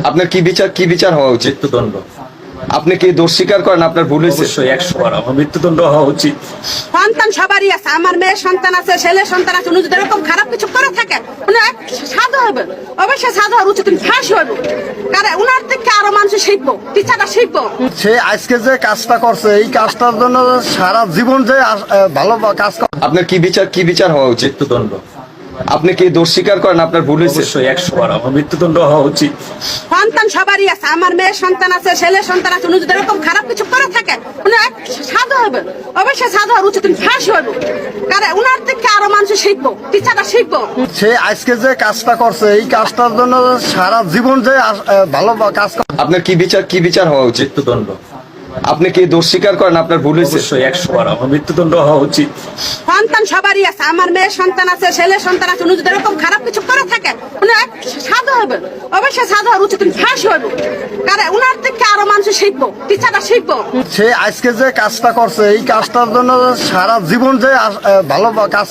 আপনার কি বিচার হওয়া উচিত? মৃত্যুদণ্ড। আপনি কি দোষ স্বীকার করেন আপনার ভুল হয়েছে? অবশ্যই 100 বার আমার মৃত্যুদণ্ড হওয়া উচিত। সন্তান সবারই আছে, আমার মেয়ের সন্তান আছে, ছেলের সন্তান আছে। উনি যদি এরকম খারাপ কিছু করে থাকে উনি সাজা হবে, অবশ্যই সাজা হওয়ার উচিত, ফাঁসি হবে। কারণ উনার থেকে আরো মানুষ শিখবো, টিচাররা শিখবো। সে আজকে যে কাজটা করছে এই কাজটার জন্য সারা জীবন যে ভালো কাজ আপনার কি বিচার হওয়া উচিত? মৃত্যুদণ্ড। আপনি কি দোষ স্বীকার করেন আপনার ভুল হয়েছে? অবশ্যই 100 বার আমার মৃত্যুদণ্ড হওয়া উচিত। সন্তান সবারই আছে, আমার মেয়ের সন্তান আছে, ছেলের সন্তান আছে। উনি যদি এরকম খারাপ কিছু করে থাকে উনি সাজা হবে, অবশ্যই সাজা হওয়ার উচিত, ফাঁসি হবে। কারণ উনার থেকে আরো মানুষ শিখবো, টিচাররা শিখবো। সে আজকে যে কাজটা করছে এই কাজটার জন্য সারা জীবন যে ভালো কাজ আপনার কি বিচার হওয়া উচিত? মৃত্যুদণ্ড। আপনি কি দোষ স্বীকার করেন আপনার ভুল হয়েছে? অবশ্যই 100 বার আমার মৃত্যুদণ্ড হওয়া উচিত। সন্তান সবারই আছে, আমার মেয়ের সন্তান আছে, ছেলের সন্তান আছে। উনি যদি এরকম খারাপ কিছু করে থাকে উনি সাজা হবে, অবশ্যই সাজা হওয়ার উচিত, ফাঁসি হবে। কারণ উনার থেকে আরো মানুষ শিখবো, টিচাররা শিখবো। সে আজকে যে কাজটা করছে এই কাজটার জন্য সারা জীবন যে ভালো কাজ